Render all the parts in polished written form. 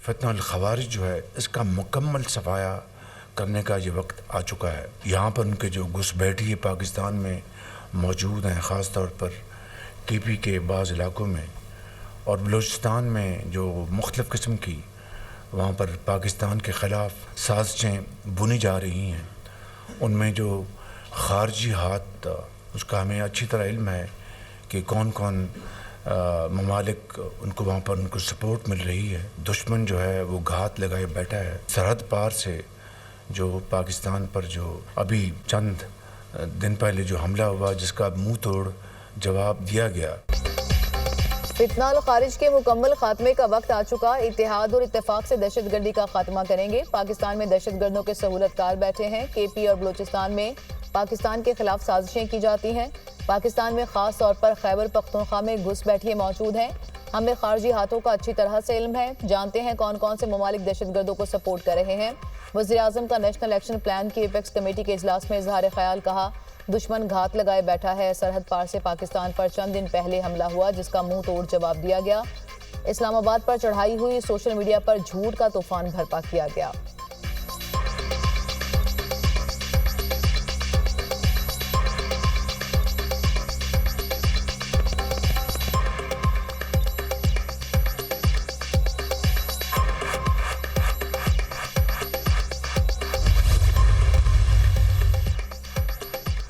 फितना ख़वारिज जो है इसका मुकम्मल सफाया करने का ये वक्त आ चुका है। यहाँ पर उनके जो घुसपैठिए पाकिस्तान में मौजूद हैं, ख़ास तौर पर TP के बाज़ इलाकों में और बलूचिस्तान में जो मुख्तलिफ़ किस्म की वहाँ पर पाकिस्तान के ख़िलाफ़ साजिशें बुनी जा रही हैं, उनमें जो ख़ारजी हाथ, उसका हमें अच्छी तरह इल्म है कि कौन कौन ममालिक उनको वहाँ पर उनको सपोर्ट मिल रही है। दुश्मन जो है वो घात लगाए बैठा है। सरहद पार से जो पाकिस्तान पर जो अभी चंद दिन पहले जो हमला हुआ, जिसका मुंह तोड़ जवाब दिया गया। फितना और खारिज के मुकम्मल खात्मे का वक्त आ चुका। इत्तेहाद और इत्तेफाक से दहशतगर्दी का खात्मा करेंगे। पाकिस्तान में दहशतगर्दों के सहूलतकार बैठे हैं। KP और बलूचिस्तान में पाकिस्तान के खिलाफ साजिशें की जाती हैं। पाकिस्तान में खास तौर पर खैबर पख्तूनख्वा में घुसपैठिए मौजूद हैं। हमें खारजी हाथों का अच्छी तरह से इल्म है, जानते हैं कौन कौन से ममालिक दहशतगर्दों को सपोर्ट कर रहे हैं। वज़ीर आज़म का नेशनल एक्शन प्लान की एपेक्स कमेटी के इजलास में इजहार ख्याल। कहा, दुश्मन घात लगाए बैठा है। सरहद पार से पाकिस्तान पर चंद दिन पहले हमला हुआ, जिसका मुंह तोड़ जवाब दिया गया। इस्लामाबाद पर चढ़ाई हुई, सोशल मीडिया पर झूठ का तूफान बर्पा किया गया।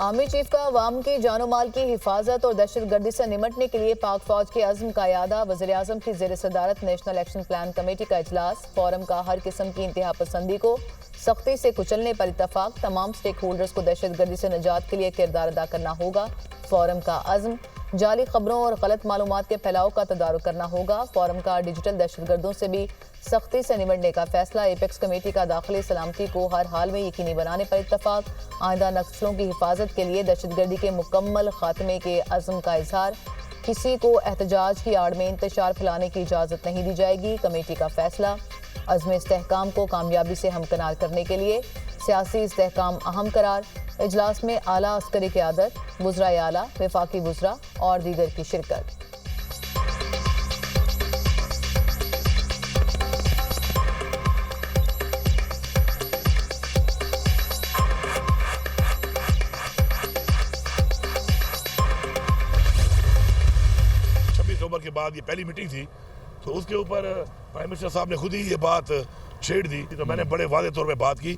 आर्मी चीफ का अवाम की जानो माल की हिफाजत और दहशतगर्दी से निमटने के लिए पाक फौज के अज़्म का यादा। वज़ीर आज़म की ज़ेर सदारत नेशनल एक्शन प्लान कमेटी का इजलास। फोरम का हर किस्म की इंतहा पसंदी को सख्ती से कुचलने पर इत्तफाक। तमाम स्टेक होल्डर्स को दहशतगर्दी से निजात के लिए किरदार अदा करना होगा। फोरम का अज़्म, जाली खबरों और गलत मालूमात के फैलाव का तदारुक करना होगा। फोरम का डिजिटल दहशतगर्दों से भी सख्ती से निमटने का फैसला। एपेक्स कमेटी का दाखिली सलामती को हर हाल में यकीनी बनाने पर इत्तफाक। आइंदा नस्लों की हिफाजत के लिए दहशतगर्दी के मुकम्मल खात्मे के अज़्म का इजहार। किसी को एहतजाज की आड़ में इंतशार फैलाने की इजाज़त नहीं दी जाएगी। कमेटी का फैसला। अज़्म इस्तेहकाम को कामयाबी से हमकनार करने के लिए सियासी इस्तेहकाम अहम करार। इजलास में आला अस्करी क़यादत, वज़राए आला, वफाकी वज़रा और दीगर की शिरकत। के बाद ये पहली मीटिंग थी, तो उसके ऊपर प्राइम मिनिस्टर साहब ने खुद ही ये बात छेड़ दी। तो मैंने बड़े वादे तौर पे बात की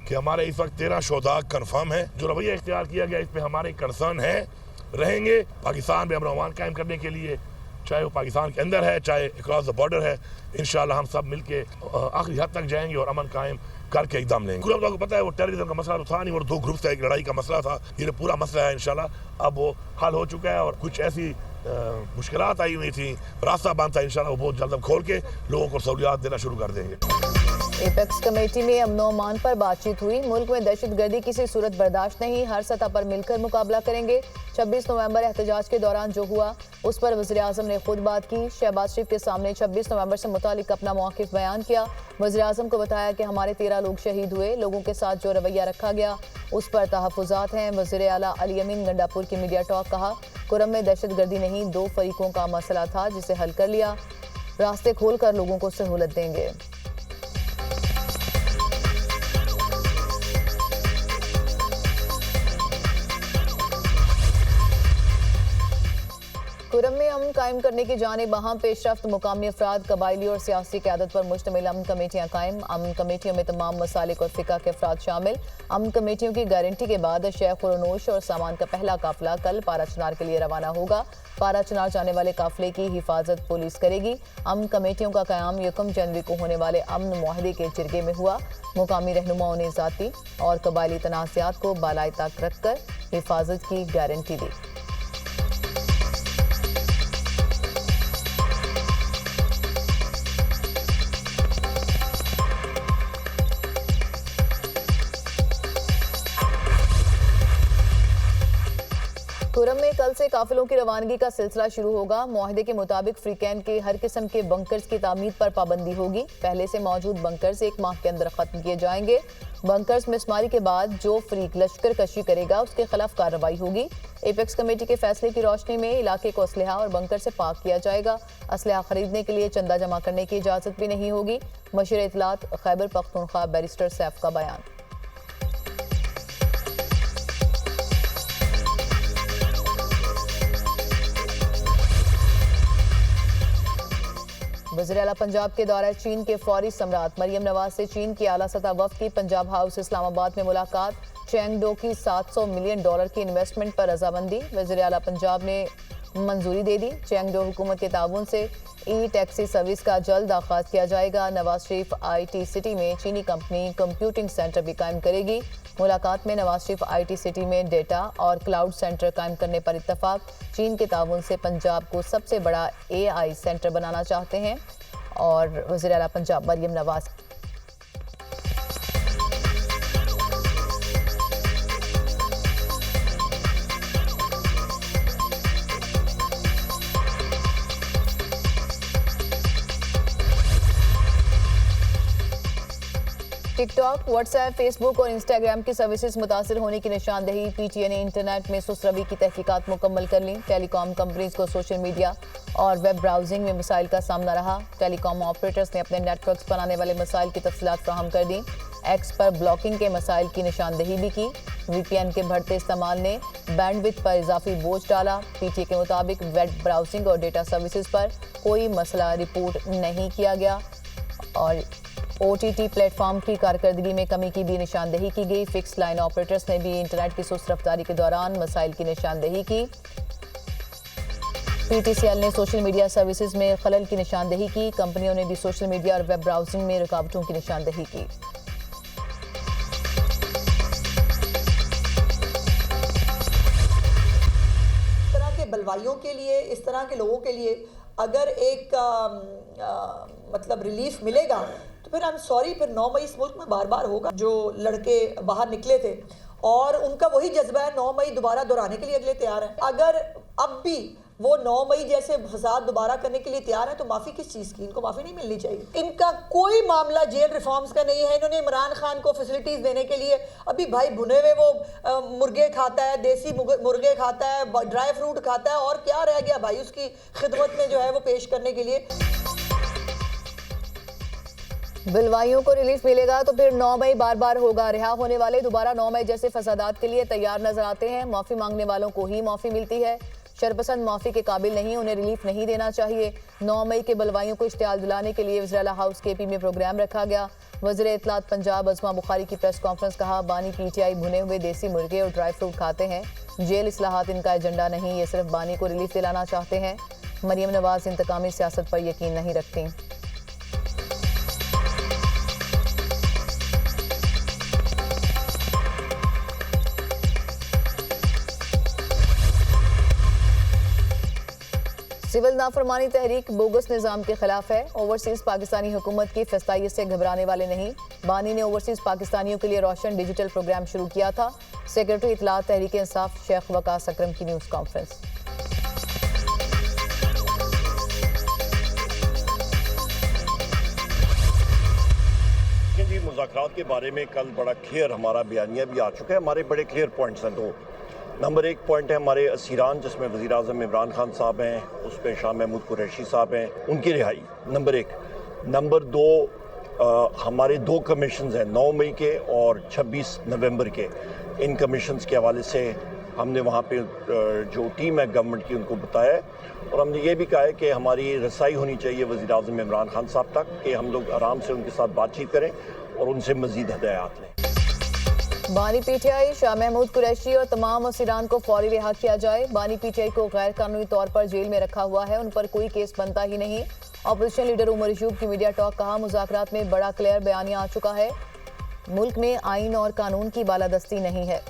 कि हमारे इस वक्त 13 शोधा कंफर्म है। जो रवैया इख्तियार किया गया, इस पे हमारे कंसर्न है, रहेंगे पाकिस्तान में अमन-ओ-अमान कायम करने के लिए, चाहे वो पाकिस्तान के अंदर है, चाहे अक्रॉस द बॉर्डर है। इंशाल्लाह हम सब मिलके आखिरी हद तक जाएंगे और अमन कायम करके एकदम लेंगे। पूरा आपको पता है वो टेररिज्म का मसला तो था नहीं, वो 2 ग्रुप्स का एक लड़ाई का मसला था। ये पूरा मसला है इंशाल्लाह अब वो हल हो चुका है और कुछ ऐसी मुश्किलात आई हुई थी, रास्ता बंद था, इंशाल्लाह वो बहुत जल्द हम खोल के लोगों को सहूलियात देना शुरू कर देंगे। एपेक्स कमेटी में अमन-ओ-अमान पर बातचीत हुई। मुल्क में दहशतगर्दी किसी सूरत बर्दाश्त नहीं, हर सतह पर मिलकर मुकाबला करेंगे। 26 नवंबर एहतजाज के दौरान जो हुआ उस पर वज़ीर आज़म ने खुद बात की। शहबाज शरीफ के सामने 26 नवंबर से मुतालिक अपना मौक़िफ़ बयान किया। वज़ीर आज़म को बताया कि हमारे 13 लोग शहीद हुए, लोगों के साथ जो रवैया रखा गया उस पर तहफ़्फ़ुज़ात हैं। वज़ीर आला अली अमीन गंडापुर की मीडिया टॉक। कहा, कुरम में दहशतगर्दी नहीं, 2 फरीकों का मसला था जिसे हल कर लिया। रास्ते खोल कर लोगों को सहूलत देंगे। कुरम में अमन कायम करने की जानिब अहम पेशरफ्त। मुकामी अफराद, कबायली और सियासी क़यादत पर मुश्तमिल अमन कमेटियाँ कायम। अमन कमेटियों में तमाम मसालिक और फ़िक़ा के अफराद शामिल। अमन कमेटियों की गारंटी के बाद शेख खुरनोश और सामान का पहला काफिला कल पारा चिनार के लिए रवाना होगा। पारा चिनार जाने वाले काफिले की हिफाजत पुलिस करेगी। अमन कमेटियों का क़याम 1 जनवरी को होने वाले अमन मुआहदे के जिरगे में हुआ। मुकामी रहनुमाओं ने ज़ाती और कबायली तनाज़ात को बालाई तक रखकर हिफाजत की गारंटी दी। खुर्रम में कल से काफिलों की रवानगी का सिलसिला शुरू होगा। मुआहदे के मुताबिक फ्रीकैन के हर किस्म के बंकर्स की तामीर पर पाबंदी होगी। पहले से मौजूद बंकर्स 1 माह के अंदर खत्म किए जाएंगे। बंकर्स मिसमारी के बाद जो फरीक लश्कर कशी करेगा उसके खिलाफ कार्रवाई होगी। एपेक्स कमेटी के फैसले की रोशनी में इलाके को असलहा और बंकर से पाक किया जाएगा। असलहा खरीदने के लिए चंदा जमा करने की इजाजत भी नहीं होगी। मशीर इत्तलात खैबर पख्तूनख्वा बैरिस्टर सैफ का बयान। वज़ीर आला पंजाब के दौरे चीन के फौरी सम्राट मरियम नवाज से चीन की आला सतह वफ्द की पंजाब हाउस इस्लामाबाद में मुलाकात। चेंगडो की $700 मिलियन की इन्वेस्टमेंट पर रजामंदी वज़ीर आला पंजाब ने मंजूरी दे दी। चेंगडो हुकूमत के ताउन से ई टैक्सी सर्विस का जल्द आगाज किया जाएगा। नवाज शरीफ IT सिटी में चीनी कंपनी कंप्यूटिंग सेंटर भी कायम करेगी। मुलाकात में नवाज शरीफ IT सिटी में डेटा और क्लाउड सेंटर कायम करने पर इत्तफाक। चीन के ताउन से पंजाब को सबसे बड़ा AI सेंटर बनाना चाहते हैं और वज़ीर आला Punjab Maryam Nawaz. TikTok, WhatsApp, Facebook और इंस्टाग्राम की सर्विसेज मुतासर होने की निशानदेही। PTI ने इंटरनेट में सुस्त रवि की तहकीकात मुकम्मल कर ली। टेलीकॉम कंपनीज को सोशल मीडिया और वेब ब्राउजिंग में मसाइल का सामना रहा। टेलीकॉम ऑपरेटर्स ने अपने नेटवर्क्स बनाने वाले मसाइल की तफसीलात फराहम कर दी। एक्स पर ब्लॉकिंग के मसाइल की निशानदेही भी की। VPN के बढ़ते इस्तेमाल ने बैंडविड्थ पर इजाफी बोझ डाला। PTI के मुताबिक वेब ब्राउजिंग और डेटा सर्विसेज पर कोई मसला रिपोर्ट नहीं किया गया और OTT प्लेटफॉर्म की कारकर्दगी में कमी की भी निशानदेही की गई। फिक्स लाइन ऑपरेटर्स ने भी इंटरनेट की सुस्त रफ्तारी के दौरान मसाइल की निशानदेही की। PTCL ने सोशल मीडिया सर्विसेज में खलल की निशानदेही की। कंपनियों ने भी सोशल मीडिया और वेब ब्राउजिंग में रुकावटों की निशानदेही की। बलवाइयों के लिए, इस तरह के लोगों के लिए अगर एक मतलब रिलीफ मिलेगा तो फिर आई एम सॉरी, फिर 9 मई इस मुल्क में बार बार होगा। जो लड़के बाहर निकले थे और उनका वही जज्बा है 9 मई दोबारा दोहराने के लिए अगले तैयार हैं। अगर अब भी वो 9 मई जैसे फसाद दोबारा करने के लिए तैयार है तो माफ़ी किस चीज़ की? इनको माफ़ी नहीं मिलनी चाहिए। इनका कोई मामला जेल रिफॉर्म्स का नहीं है। इन्होंने इमरान खान को फैसिलिटीज़ देने के लिए अभी भाई भुने हुए वो मुर्गे खाता है, देसी मुर्गे खाता है, ड्राई फ्रूट खाता है, और क्या रह गया भाई उसकी खिदमत में जो है वो पेश करने के लिए। बिलवाइयों को रिलीफ मिलेगा तो फिर 9 मई बार बार होगा। रिहा होने वाले दोबारा 9 मई जैसे फसादात के लिए तैयार नजर आते हैं। माफ़ी मांगने वालों को ही माफ़ी मिलती है। शरपसंद माफ़ी के काबिल नहीं, उन्हें रिलीफ नहीं देना चाहिए। 9 मई के बलवाइयों को इश्तियाल दिलाने के लिए वज़ीर आला हाउस KP में प्रोग्राम रखा गया। वज़ीर इत्तलात पंजाब अज़मा बुखारी की प्रेस कॉन्फ्रेंस। कहा, बानी PTI भुने हुए देसी मुर्गे और ड्राई फ्रूट खाते हैं। जेल इस्लाहात इनका एजेंडा नहीं, ये सिर्फ बानी को रिलीफ दिलाना चाहते हैं। मरियम नवाज इंतकामी सियासत पर यकीन नहीं रखती। सिविल नाफरमानी तहरीक बोगस निज़ाम के खिलाफ है। ओवरसीज पाकिस्तानी हुकूमत की फस्तायत से घबराने वाले नहीं। बानी ने ओवरसीज पाकिस्तानियों के लिए रोशन डिजिटल प्रोग्राम शुरू किया था। सेक्रेटरी इत्तलात तहरीक इंसाफ शेख वकास अकरम की न्यूज़ कॉन्फ्रेंस। जी, मुज़ाकरात के बारे में कल बड़ा क्लियर हमारा बयानिया भी आ चुका है। हमारे बड़े क्लियर पॉइंट्स हैं। दो नंबर 1 पॉइंट है हमारे असीरान, जिसमें वज़ीर आज़म इमरान खान साहब हैं, उस पर शाह महमूद कुरैशी साहब हैं, उनकी रिहाई नंबर 1। नंबर 2 हमारे 2 कमीशंस हैं 9 मई के और 26 नवंबर के। इन कमीशंस के हवाले से हमने वहाँ पे जो टीम है गवर्नमेंट की उनको बताया है और हमने ये भी कहा है कि हमारी रसाई होनी चाहिए वज़ीर आज़म इमरान खान साहब तक कि हम लोग आराम से उनके साथ बातचीत करें और उनसे मज़ीद हदायत लें। बानी PTI शाह महमूद कुरैशी और तमाम असीरान को फौरी रिहा किया जाए। बानी PTI को गैर कानूनी तौर पर जेल में रखा हुआ है, उन पर कोई केस बनता ही नहीं। ऑपोजिशन लीडर उमर अयूब की मीडिया टॉक। कहा, मुज़ाकरात में बड़ा क्लियर बयानिया आ चुका है। मुल्क में आइन और कानून की बालादस्ती नहीं है।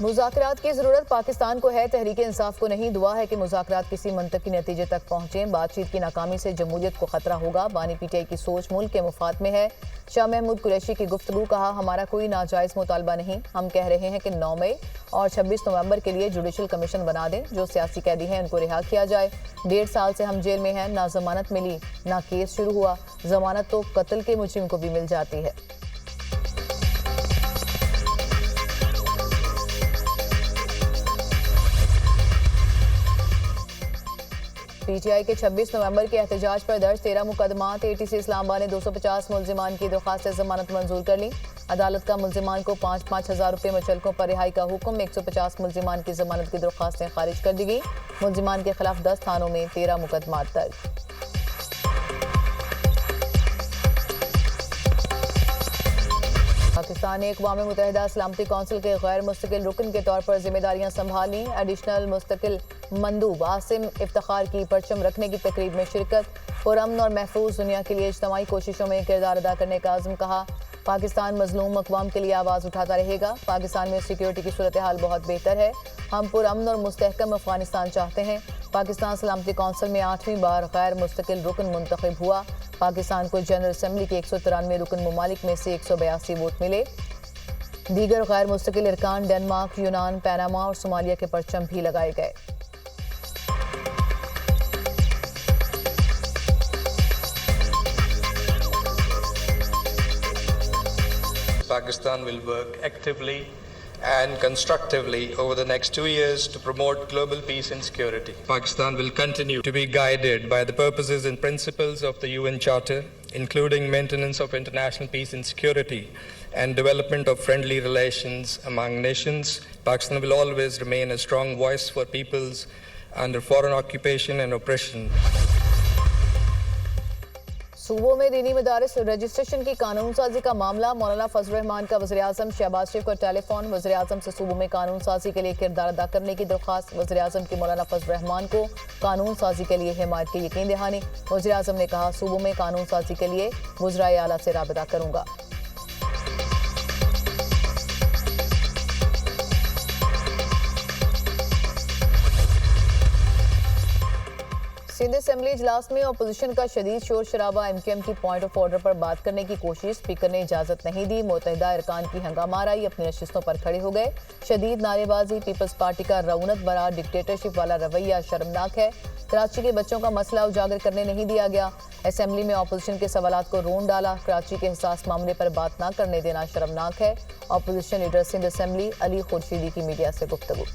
मुज़ाकरात की ज़रूरत पाकिस्तान को है, तहरीक इंसाफ को नहीं। दुआ है कि मुज़ाकरात किसी मंतकी नतीजे तक पहुँचें। बातचीत की नाकामी से जमहूरियत को खतरा होगा। बानी पीटीआई की सोच मुल्क के मुफाद में है। शाह महमूद कुरैशी की गुफ्तगू, कहा हमारा कोई नाजायज़ मुतालबा नहीं। हम कह रहे हैं कि 9 मई और 26 नवंबर के लिए जुडिशल कमीशन बना दें। जो सियासी कैदी हैं उनको रिहा किया जाए। 1.5 साल से हम जेल में हैं, ना जमानत मिली ना केस शुरू हुआ। जमानत तो कत्ल के मुजरिम को भी मिल जाती है। पीटीआई के 26 नवंबर के एहतजाज पर दर्ज 13 मुकदमात। एटीसी इस्लामाबाद ने 250 मुलजिमान की दरख्वास्त जमानत मंजूर कर ली। अदालत का मुलजिमान को 5-5 हज़ार रुपये मुचलकों पर रिहाई का हुक्म। 150 मुलजिमान की जमानत की दरख्वास्तें खारिज कर दी गई। मुलजिमान के खिलाफ 10 थानों में 13 मुकदमात दर्ज। पाकिस्तान ने अक़वाम मुत्तहिदा सलामती कौंसिल के गैर मुस्तकिल रुकन के तौर पर जिम्मेदारियां संभाली। एडिशनल मुस्तकिल मंदूब आसिम इफ्तिखार की परचम रखने की तकरीब में शिरकत। पुरअमन और महफूज दुनिया के लिए इज्तमाई कोशिशों में किरदार अदा करने का आज़म, कहा पाकिस्तान मजलूम अक़वाम के लिए आवाज़ उठाता रहेगा। पाकिस्तान में सिक्योरिटी की सूरत हाल बहुत बेहतर है। हम पुरअमन और मुस्तहकम अफ़गानिस्तान चाहते हैं। पाकिस्तान सलामती कौंसिल में 8वीं बार गैर मुस्तकिल रुकन मुंतखब हुआ। पाकिस्तान को जनरल असम्बली के 193 रुकन ममालिक में से 182 वोट मिले। दीगर गैर मुस्तकिल अरकान डेनमार्क, यूनान, पैनामा और सोमालिया के परचम भी लगाए गए। Pakistan will work actively and constructively over the next 2 years to promote global peace and security. Pakistan will continue to be guided by the purposes and principles of the UN Charter, including maintenance of international peace and security and development of friendly relations among nations. Pakistan will always remain a strong voice for peoples under foreign occupation and oppression. सूबों में दीनी मदारिस registration की कानून साजी का मामला। मौलाना फजल रहमान का वज़ीर आज़म शहबाज शरीफ को टेलीफोन। वज़ीर आज़म से सूबों में कानून साजी के लिए किरदार अदा करने की दरख्वास्त। वज़ीर आज़म की मौलाना फजल रहमान को कानून साजी के लिए हिमायत की यकीन दहानी। वज़ीर आज़म ने कहा सूबों में कानून साजी के लिए वज़राए आला से राबिता करूंगा। सिंध असेंबली इजलास में अपोजिशन का शदीद शोर शराबा। एमक्यूएम की पॉइंट ऑफ ऑर्डर पर बात करने की कोशिश, स्पीकर ने इजाजत नहीं दी। मुत्तहिदा अरकान की हंगामाराई, अपनी नशिस्तों पर खड़े हो गए। शदीद नारेबाजी। पीपल्स पार्टी का रऊनत बरा डिक्टेटरशिप वाला रवैया शर्मनाक है। कराची के बच्चों का मसला उजागर करने नहीं दिया गया। असेंबली में अपोजिशन के सवालात को रोन डाला। कराची के हिसास मामले पर बात न करने देना शर्मनाक है। Opposition leader Sindh assembly Ali Khurshidi की मीडिया से गुफ्तगू।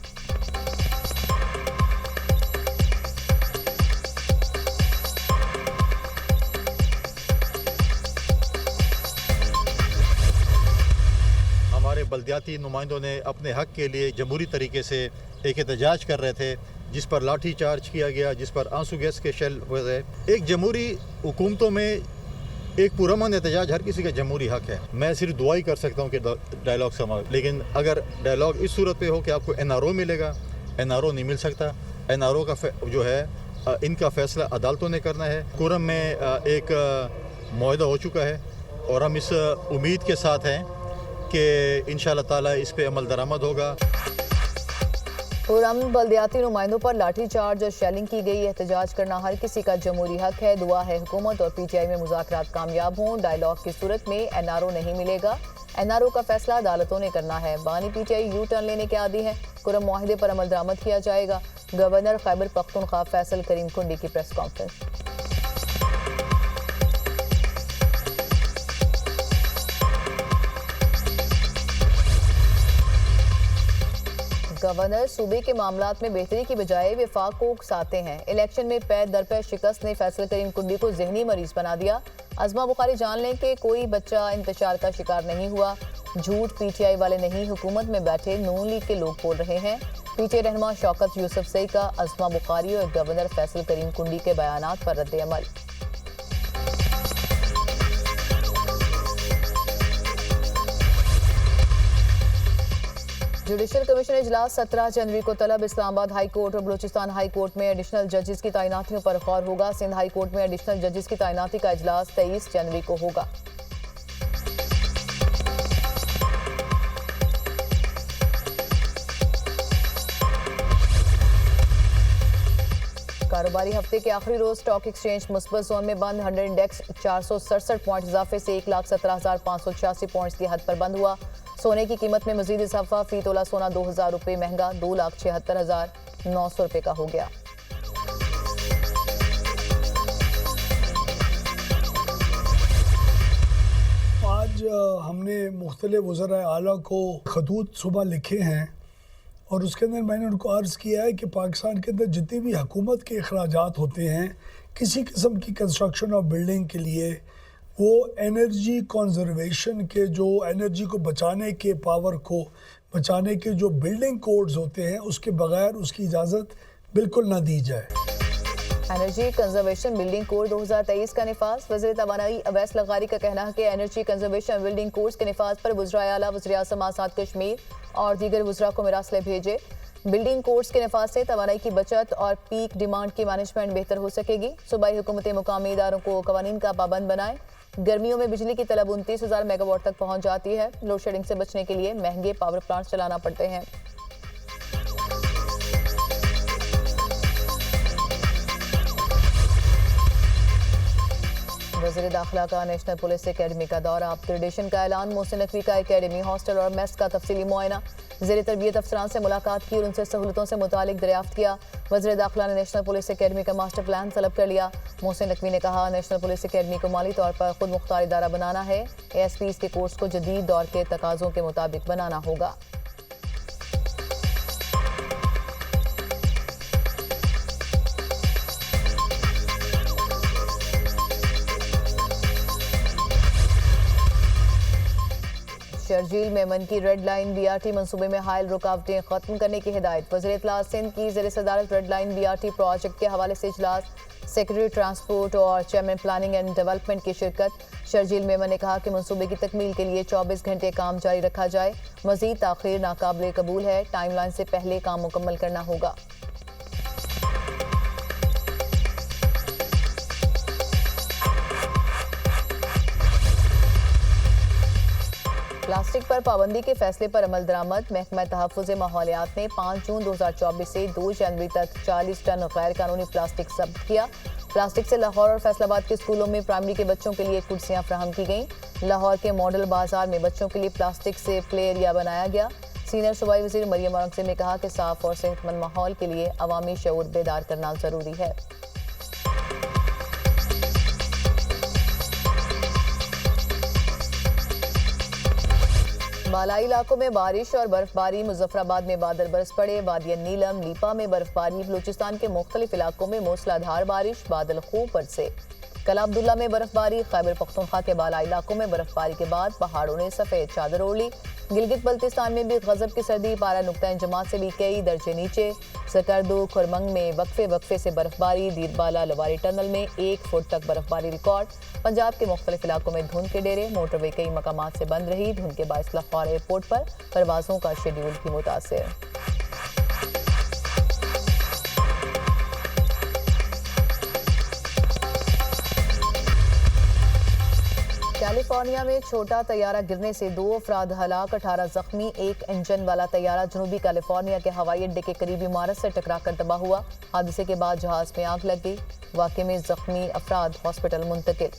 हमारे बल्दियाती नुमाइंदों ने अपने हक़ के लिए जमहूरी तरीके से एक एहतजाज कर रहे थे, जिस पर लाठी चार्ज किया गया, जिस पर आंसू गैस के शेल हुए थे। एक जमहूरी हुकूमतों में एक पुरअमन एहतजाज हर किसी का जमहूरी हक़ है। मैं सिर्फ दुआ ही कर सकता हूँ कि डायलॉग समाप्त, लेकिन अगर डायलॉग इस सूरत पे हो कि आपको NRO मिलेगा, NRO नहीं मिल सकता। NRO का जो है इनका फ़ैसला अदालतों ने करना है। कुरम में एक मुआहदा हो चुका है और हम इस उम्मीद के साथ हैं कि इंशाअल्लाह ताला इस पे अमल दरामद होगा। पुरअमन बल्दियाती नुमाइंदों पर लाठी चार्ज और शेलिंग की गई। एहतजाज करना हर किसी का जमहूरी हक है। दुआ है हुकूमत और पीटीआई में मुज़ाकरात कामयाब हों। डायलॉग की सूरत में NRO नहीं मिलेगा। NRO का फैसला अदालतों ने करना है। बानी पीटीआई यू टर्न लेने के आदी हैं। कुरम मुआहदे पर अमल दरामद किया जाएगा। गवर्नर खैबर पख्तूनख्वा फैसल करीम कुंडी की प्रेस कॉन्फ्रेंस। गवर्नर सूबे के मामलात में बेहतरी की बजाय विफाक को उकसाते हैं। इलेक्शन में पैर दर पैर शिकस्त ने फैसल करीम कुंडी को जहनी मरीज बना दिया। अज़मा बुखारी जान लें कि कोई बच्चा इंतशार का शिकार नहीं हुआ। झूठ पीटीआई वाले नहीं, हुकूमत में बैठे नून लीग के लोग बोल रहे हैं। पीटीआई रहनुमा शौकत यूसुफजई का अज़मा बुखारी और गवर्नर फैसल करीम कुंडी के बयानात पर रद्द अमल। जुडिशल कमीशन इजलास 17 जनवरी को तलब। इस्लामाबाद हाई कोर्ट और बलूचिस्तान हाई कोर्ट में एडिशनल जजेस की तैनातियों पर गौर होगा। सिंध हाई कोर्ट में एडिशनल जजेस की तैनाती का इजलास 23 जनवरी को होगा। कारोबारी हफ्ते के आखिरी रोज स्टॉक एक्सचेंज मुस्बत जोन में बंद। 100 इंडेक्स 467 पॉइंट इजाफे से 1,17,586 पॉइंट्स की हद पर बंद हुआ। सोने की कीमत में मजीद इजाफा, फी तोला सोना 2,000 रुपये महंगा 2,76,900 रुपये का हो गया। आज हमने मुख्तलिफ वज़राए आला को खतूत सुबह लिखे हैं और उसके अंदर मैंने उनको अर्ज़ किया है कि पाकिस्तान के अंदर जितनी भी हुकूमत के अखराजात होते हैं किसी किस्म की कंस्ट्रक्शन और बिल्डिंग के लिए, वो एनर्जी कंजर्वेशन के जो एनर्जी को बचाने के, पावर को बचाने के जो बिल्डिंग कोड्स होते हैं उसके बगैर उसकी इजाज़त बिल्कुल ना दी जाए। एनर्जी कंजर्वेशन बिल्डिंग कोड 2023 का निफाज। वज़ीर तवानाई अवैस लगारी का कहना है कि एनर्जी कंजर्वेशन बिल्डिंग कोड्स के निफाज पर वज़राए आला, वज़ीर-ए-आज़म आज़ाद कश्मीर और दीगर वज़रा को मरासले भेजे। बिल्डिंग कोड्स के निफाज से तवानाई की बचत और पीक डिमांड की मैनेजमेंट बेहतर हो सकेगी। सूबाई हुकूमतें मुकामी इदारों को कवानीन का पाबंद बनाएं। गर्मियों में बिजली की तलब 29,000 मेगावाट तक पहुंच जाती है। लोड शेडिंग से बचने के लिए महंगे पावर प्लांट चलाना पड़ते हैं। वज़ीर दाखिला का नेशनल पुलिस एकेडमी का दौरा, अपग्रेडेशन का ऐलान। मोहसिन नकवी का एकेडमी, हॉस्टल और मेस का तफसीली मुआयना। ज़ेर तरबियत अफसरान से मुलाकात की और उनसे सहूलतों से मुतालिक दरियाफ्त किया। वज़ीर दाखिला ने नेशनल पुलिस एकेडमी का मास्टर प्लान तलब कर लिया। मोहसिन नकवी ने कहा, नेशनल पुलिस एकेडमी को माली तौर पर खुद मुख्तार इदारा बनाना है। ASPs के कोर्स को जदीद दौर के तकाज़ों के मुताबिक बनाना होगा। शर्जील मेमन की रेड लाइन BRT मंसूबे में हायल रुकावटें खत्म करने की हिदायत। वज़ीर इत्तलात सिंध की ज़ेर सदारत रेड लाइन BRT प्रोजेक्ट के हवाले से इजलास। सेक्रेटरी ट्रांसपोर्ट और चेयरमैन प्लानिंग एंड डेवलपमेंट की शिरकत। शर्जील मेमन ने कहा कि मंसूबे की तकमील के लिए 24 घंटे काम जारी रखा जाए। मज़ीद ताख़ीर नाकाबिले कबूल है। टाइमलाइन से पहले काम मुकम्मल करना होगा। प्लास्टिक पर पाबंदी के फैसले पर अमल दरामद। महकमा तहफ़्फ़ुज़ माहौलियात ने 5 जून 2024 से 2 जनवरी तक 40 टन गैर कानूनी प्लास्टिक जब्त किया। प्लास्टिक से लाहौर और फैसलाबाद के स्कूलों में प्राइमरी के बच्चों के लिए कुर्सियां फराहम की गईं। लाहौर के मॉडल बाजार में बच्चों के लिए प्लास्टिक से प्ले एरिया बनाया गया। सीनियर सूबाई वज़ीर मरियम औरंगज़ेब ने कहा कि साफ और सेहतमंद माहौल के लिए अवामी शऊर बेदार करना ज़रूरी है। बालाई इलाकों में बारिश और बर्फबारी। मुजफ्फराबाद में बादल बरस पड़े। वादिया नीलम, लीपा में बर्फबारी। बलूचिस्तान के मुख्तलिफ इलाकों में मूसलाधार बारिश, बादल खूब बरसे। कला अब्दुल्ला में बर्फबारी। खैबर पख्तूनख्वा के बालाई इलाकों में बर्फबारी के बाद पहाड़ों ने सफ़ेद चादर ओढ़ ली। गिलगित बल्तिस्तान में भी गजब की सर्दी, पारा नुक्ता जमात से भी कई दर्जे नीचे। सकरदू खुरमंग में वक्फे से बर्फबारी। दीरबाला लवारी टनल में 1 फुट तक बर्फबारी रिकॉर्ड। पंजाब के मुख्तलिफ इलाकों में धुंध के डेरे। मोटरवे कई मकामात से बंद रही। धुंध के बायस लाहौर एयरपोर्ट पर परवाज़ों का शेड्यूल भी मुतासिर। कैलिफोर्निया में छोटा तैयारा गिरने से 2 अफराद हलाक, 18 जख्मी। 1 इंजन वाला तैयारा जनूबी कैलिफोर्निया के हवाई अड्डे के करीब इमारत से टकराकर तबाह हुआ। हादसे के बाद जहाज में आग लग गई। वाक़े में जख्मी अफराद हॉस्पिटल मुंतकिल।